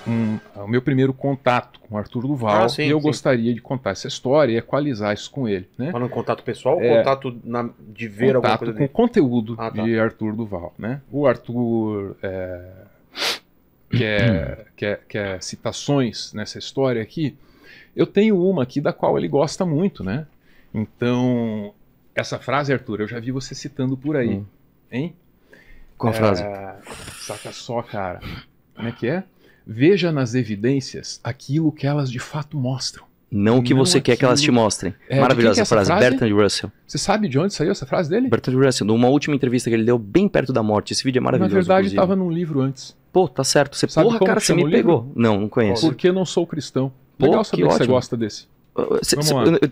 o meu primeiro contato com o Arthur Duval, sim, e eu sim. gostaria de contar essa história e equalizar isso com ele, né? Falando em contato pessoal ou contato de ver alguma coisa Com dele? conteúdo tá. de Arthur Duval, né? O Arthur quer citações nessa história aqui. Eu tenho uma aqui da qual ele gosta muito, né? Então, essa frase, Arthur, eu já vi você citando por aí, hein? Qual a frase? Saca só, cara. Como é que é? Veja nas evidências aquilo que elas de fato mostram. Não o que você quer que elas te mostrem. Maravilhosa essa frase. Bertrand Russell. Você sabe de onde saiu essa frase dele? Bertrand Russell, numa última entrevista que ele deu bem perto da morte. Esse vídeo é maravilhoso. Na verdade, inclusive. estava num livro antes. Pô, tá certo. Você, sabe porra, cara, você me pegou. Não conheço. Porque não sou cristão. Pô, Legal saber que você ótimo. gosta desse.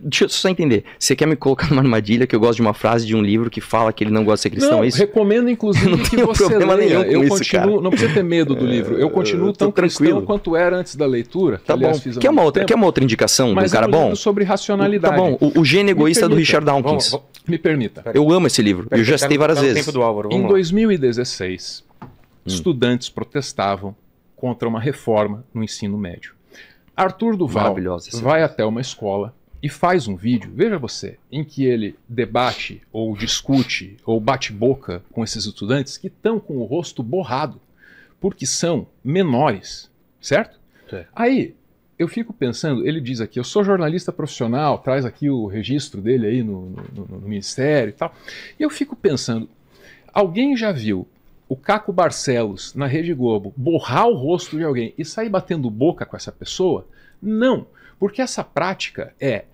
Deixa eu só entender. Você quer me colocar numa armadilha que eu gosto de uma frase de um livro que fala que ele não gosta de ser cristão? Não, é isso? Recomendo inclusive não que tenho você problema leia. nenhum com Eu isso, continuo, cara. não precisa ter medo do livro. Eu continuo tão cristão quanto era antes da leitura. Tá bom. Quer uma outra indicação de um cara bom? Livro sobre racionalidade. Tá bom. O Gênio Egoísta do Richard Dawkins. Me permita. Eu amo esse livro. Eu já citei várias vezes. Tempo do Álvaro. Em 2016, estudantes protestavam contra uma reforma no ensino médio. Arthur Duval vai até uma escola e faz um vídeo, veja você, em que ele debate ou discute ou bate boca com esses estudantes que estão com o rosto borrado, porque são menores, certo? Aí, eu fico pensando, ele diz aqui, eu sou jornalista profissional, traz aqui o registro dele aí no ministério e tal, e eu fico pensando, alguém já viu o Caco Barcelos na Rede Globo borrar o rosto de alguém e sair batendo boca com essa pessoa? Não, porque essa prática é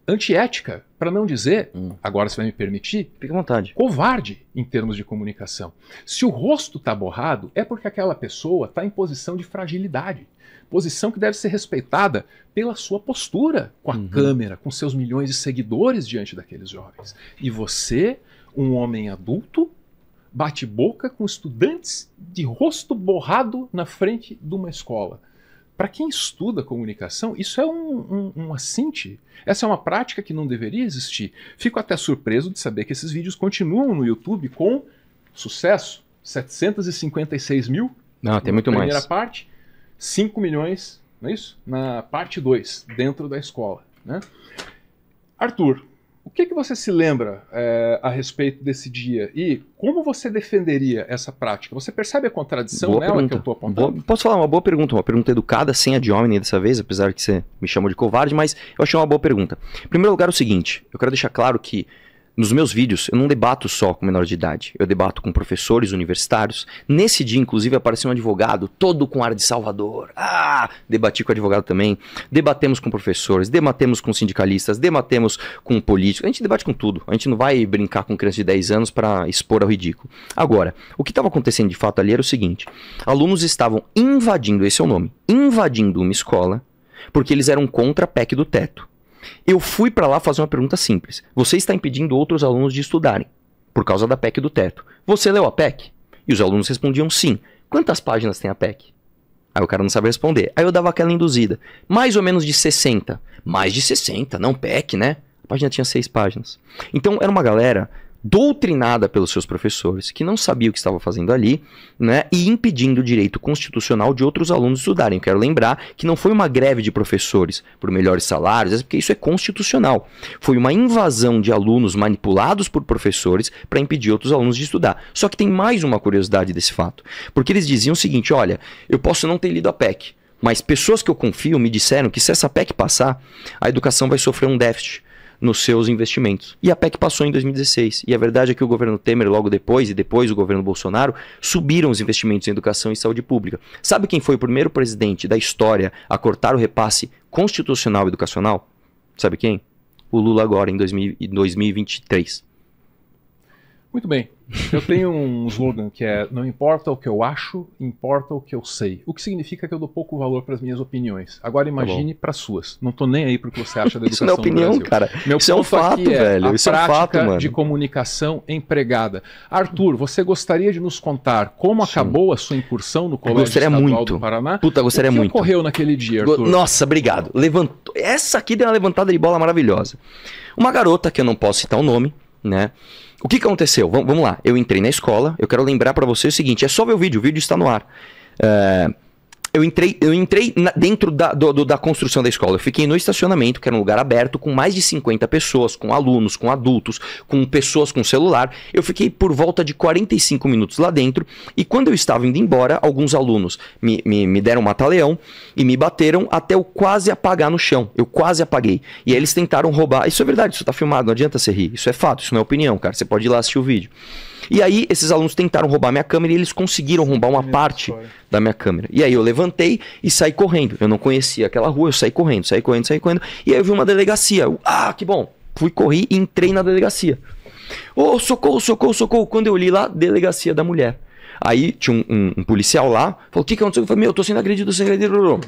antiética, para não dizer, agora você vai me permitir, fica à vontade, covarde em termos de comunicação. Se o rosto está borrado, é porque aquela pessoa está em posição de fragilidade, posição que deve ser respeitada pela sua postura com a câmera, com seus milhões de seguidores diante daqueles jovens. E você, um homem adulto, bate boca com estudantes de rosto borrado na frente de uma escola. Para quem estuda comunicação, isso é um assinte. Essa é uma prática que não deveria existir. Fico até surpreso de saber que esses vídeos continuam no YouTube com sucesso. 756 mil não, tem muito na mais. primeira parte, 5 milhões, não é isso? Na parte 2, dentro da escola, né? Arthur, o que você se lembra a respeito desse dia e como você defenderia essa prática? Você percebe a contradição nela que eu estou apontando? Posso falar uma boa pergunta, uma pergunta educada, sem a de homem dessa vez, apesar que você me chamou de covarde, mas eu achei uma boa pergunta. Em primeiro lugar, o seguinte, eu quero deixar claro que nos meus vídeos, eu não debato só com menor de idade, eu debato com professores universitários. Nesse dia, inclusive, apareceu um advogado, todo com ar de salvador. Debati com o advogado também, debatemos com professores, debatemos com sindicalistas, debatemos com políticos, a gente debate com tudo. A gente não vai brincar com criança de 10 anos para expor ao ridículo. Agora, o que estava acontecendo de fato ali era o seguinte, alunos estavam invadindo, esse é o nome, invadindo uma escola, porque eles eram contra a PEC do teto. Eu fui para lá fazer uma pergunta simples. Você está impedindo outros alunos de estudarem por causa da PEC do teto. Você leu a PEC? E os alunos respondiam sim. Quantas páginas tem a PEC? Aí o cara não sabe responder. Aí eu dava aquela induzida. Mais ou menos de 60. Mais de 60, não PEC, né? A página tinha 6 páginas. Então era uma galera doutrinada pelos seus professores, que não sabia o que estava fazendo ali, né, e impedindo o direito constitucional de outros alunos estudarem. Eu quero lembrar que não foi uma greve de professores por melhores salários, porque isso é constitucional. Foi uma invasão de alunos manipulados por professores para impedir outros alunos de estudar. Só que tem mais uma curiosidade desse fato, porque eles diziam o seguinte, olha, eu posso não ter lido a PEC, mas pessoas que eu confio me disseram que se essa PEC passar, a educação vai sofrer um déficit nos seus investimentos. E a PEC passou em 2016. E a verdade é que o governo Temer, logo depois, e depois o governo Bolsonaro, subiram os investimentos em educação e saúde pública. Sabe quem foi o primeiro presidente da história a cortar o repasse constitucional e educacional? Sabe quem? O Lula agora, em 2023. Muito bem. Eu tenho um slogan que é: não importa o que eu acho, importa o que eu sei. O que significa que eu dou pouco valor para as minhas opiniões. Agora imagine para as suas. Não tô nem aí para o que você acha da educação. Isso não é opinião, no Brasil. cara. Meu isso é um fato, velho. Isso é um fato, mano. De comunicação empregada. Arthur, você gostaria de nos contar como acabou a sua incursão no Colégio Estadual do Paraná? Puta, gostaria muito. O que ocorreu naquele dia, Arthur? Nossa, obrigado. Levantou. Essa aqui deu uma levantada de bola maravilhosa. Uma garota, que eu não posso citar o nome, né? O que aconteceu? Vamos lá, eu entrei na escola, eu quero lembrar pra você o seguinte, é só ver o vídeo está no ar. Eu entrei dentro da construção da escola. Eu fiquei no estacionamento, que era um lugar aberto, com mais de 50 pessoas, com alunos, com adultos, com pessoas com celular. Eu fiquei por volta de 45 minutos lá dentro. E quando eu estava indo embora, alguns alunos me deram um mata-leão e me bateram até eu quase apagar no chão. Eu quase apaguei. E aí eles tentaram roubar. Isso é verdade, isso tá filmado, não adianta você rir. Isso é fato, isso não é opinião, cara. Você pode ir lá assistir o vídeo. E aí, esses alunos tentaram roubar minha câmera e eles conseguiram roubar uma parte da minha câmera. E aí eu levantei e saí correndo. Eu não conhecia aquela rua, eu saí correndo. E aí eu vi uma delegacia. Que bom. Fui, corri e entrei na delegacia. Socorro, socorro, socorro. Quando eu olhei lá, delegacia da mulher. Aí tinha um policial lá, falou, o que aconteceu? Eu falei, eu tô sendo agredido,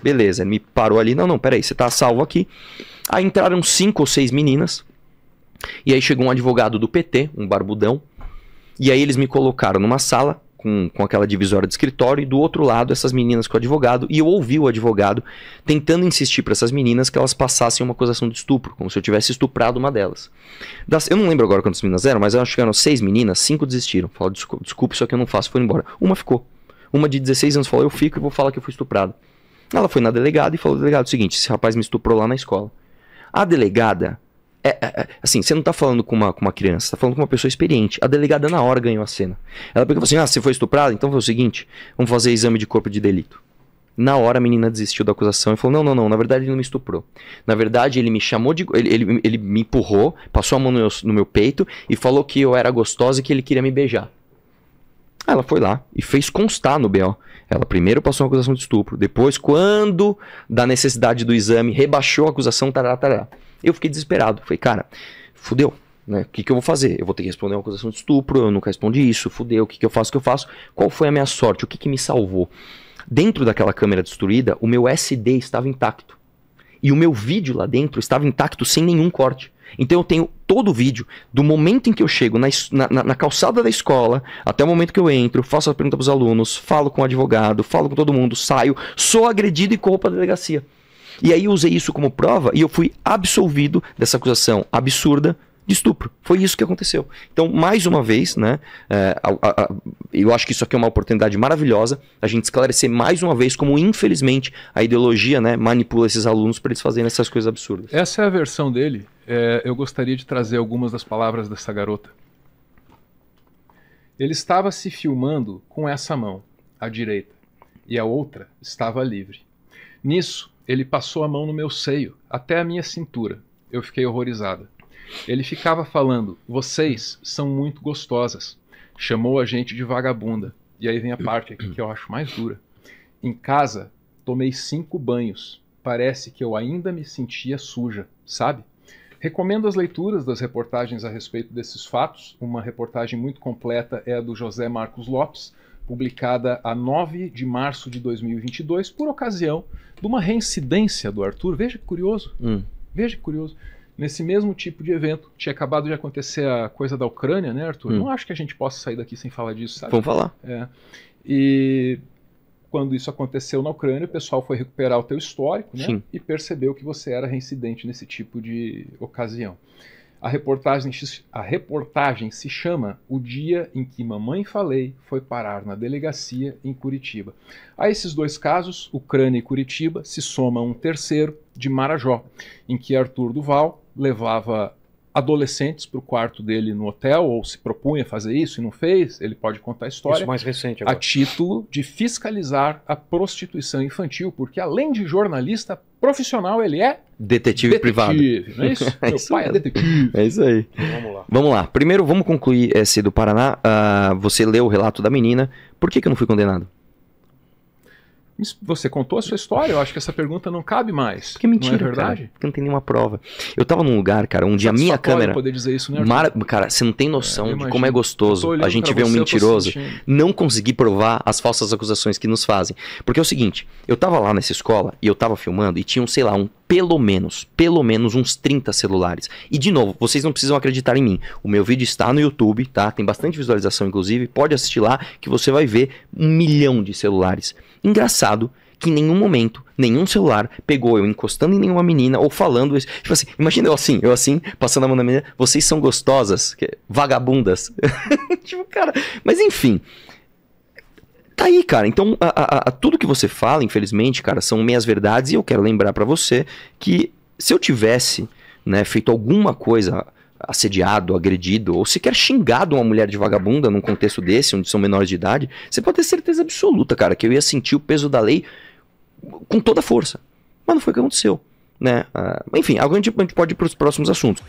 Beleza, ele me parou ali. Não, peraí, você tá salvo aqui. Aí entraram 5 ou 6 meninas. E aí chegou um advogado do PT, um barbudão. E aí eles me colocaram numa sala com aquela divisória de escritório e do outro lado essas meninas com o advogado. E eu ouvi o advogado tentando insistir para essas meninas que elas passassem uma acusação de estupro, como se eu tivesse estuprado uma delas. Eu não lembro agora quantas meninas eram, mas eu acho que eram 6 meninas, 5 desistiram. Falaram, desculpa, isso aqui eu não faço, foi embora. Uma ficou. Uma de 16 anos falou, eu fico e vou falar que eu fui estuprado. Ela foi na delegada e falou, delegado, é o seguinte, esse rapaz me estuprou lá na escola. A delegada... assim, você não tá falando com uma criança, você tá falando com uma pessoa experiente. A delegada na hora ganhou a cena. Ela pegou e falou assim, você foi estuprado? Então foi o seguinte, vamos fazer exame de corpo de delito. Na hora a menina desistiu da acusação e falou, não, na verdade ele não me estuprou. Na verdade ele me chamou de... Ele me empurrou, passou a mão no meu peito e falou que eu era gostosa e que ele queria me beijar. Ela foi lá e fez constar no BO. Ela primeiro passou uma acusação de estupro, depois, quando da necessidade do exame, rebaixou a acusação, tarará. Eu fiquei desesperado. Falei, cara, fudeu, né? O que eu vou fazer? Eu vou ter que responder uma acusação de estupro, eu nunca respondi isso, fudeu, o que eu faço? Qual foi a minha sorte? O que me salvou? Dentro daquela câmera destruída, o meu SD estava intacto. E o meu vídeo lá dentro estava intacto sem nenhum corte. Então eu tenho todo o vídeo, do momento em que eu chego na calçada da escola, até o momento que eu entro, faço a pergunta para os alunos, falo com o advogado, falo com todo mundo, saio, sou agredido e corro para a delegacia. E aí eu usei isso como prova e eu fui absolvido dessa acusação absurda de estupro. Foi isso que aconteceu. Então, mais uma vez, né, eu acho que isso aqui é uma oportunidade maravilhosa, a gente esclarecer mais uma vez como, infelizmente, a ideologia, né, manipula esses alunos para eles fazerem essas coisas absurdas. Essa é a versão dele. Eu gostaria de trazer algumas das palavras dessa garota. Ele estava se filmando com essa mão, à direita, e a outra estava livre. Nisso, ele passou a mão no meu seio, até a minha cintura. Eu fiquei horrorizada. Ele ficava falando, vocês são muito gostosas. Chamou a gente de vagabunda. E aí vem a parte aqui que eu acho mais dura. Em casa, tomei 5 banhos. Parece que eu ainda me sentia suja, sabe? Recomendo as leituras das reportagens a respeito desses fatos. Uma reportagem muito completa é a do José Marcos Lopes, publicada a 9 de março de 2022, por ocasião de uma reincidência do Arthur. Veja que curioso. Veja que curioso. Nesse mesmo tipo de evento, tinha acabado de acontecer a coisa da Ucrânia, né, Arthur? Não acho que a gente possa sair daqui sem falar disso, sabe? Vamos falar. E quando isso aconteceu na Ucrânia, o pessoal foi recuperar o teu histórico, né? Sim. E percebeu que você era reincidente nesse tipo de ocasião. A reportagem se chama O Dia em que Mamãe Falei foi parar na delegacia em Curitiba. A esses 2 casos, Ucrânia e Curitiba, se soma um terceiro de Marajó, em que Arthur Duval levava adolescentes para o quarto dele no hotel, ou se propunha fazer isso e não fez, ele pode contar a história. Isso mais recente agora. A título de fiscalizar a prostituição infantil, porque além de jornalista profissional, ele é detetive privado. Não é isso? Meu pai é detetive. É isso aí. Vamos lá. Primeiro, vamos concluir esse do Paraná. Você leu o relato da menina. Por que eu não fui condenado? Você contou a sua história? Eu acho que essa pergunta não cabe mais. Porque é mentira, não é verdade? Cara, porque não tem nenhuma prova. Eu tava num lugar, cara, onde a minha câmera... poder dizer isso, né, Cara, você não tem noção de como é gostoso a gente ver um mentiroso não conseguir provar as falsas acusações que nos fazem. Porque é o seguinte, eu tava lá nessa escola e eu tava filmando e tinham, sei lá, pelo menos uns 30 celulares. E de novo, vocês não precisam acreditar em mim. O meu vídeo está no YouTube, tá? Tem bastante visualização, inclusive. Pode assistir lá que você vai ver 1 milhão de celulares. Engraçado que em nenhum momento, nenhum celular pegou eu encostando em nenhuma menina ou falando isso. Tipo assim, imagina eu assim, passando a mão na menina, vocês são gostosas, vagabundas. Tipo, cara, mas enfim. Tá aí, cara. Então, tudo que você fala, infelizmente, cara, são meias verdades. E eu quero lembrar pra você que se eu tivesse, né, feito alguma coisa, assediado, agredido, ou sequer xingado uma mulher de vagabunda num contexto desse, onde são menores de idade, você pode ter certeza absoluta, cara, que eu ia sentir o peso da lei com toda a força. Mas não foi o que aconteceu, né? Enfim, agora a gente pode ir para os próximos assuntos.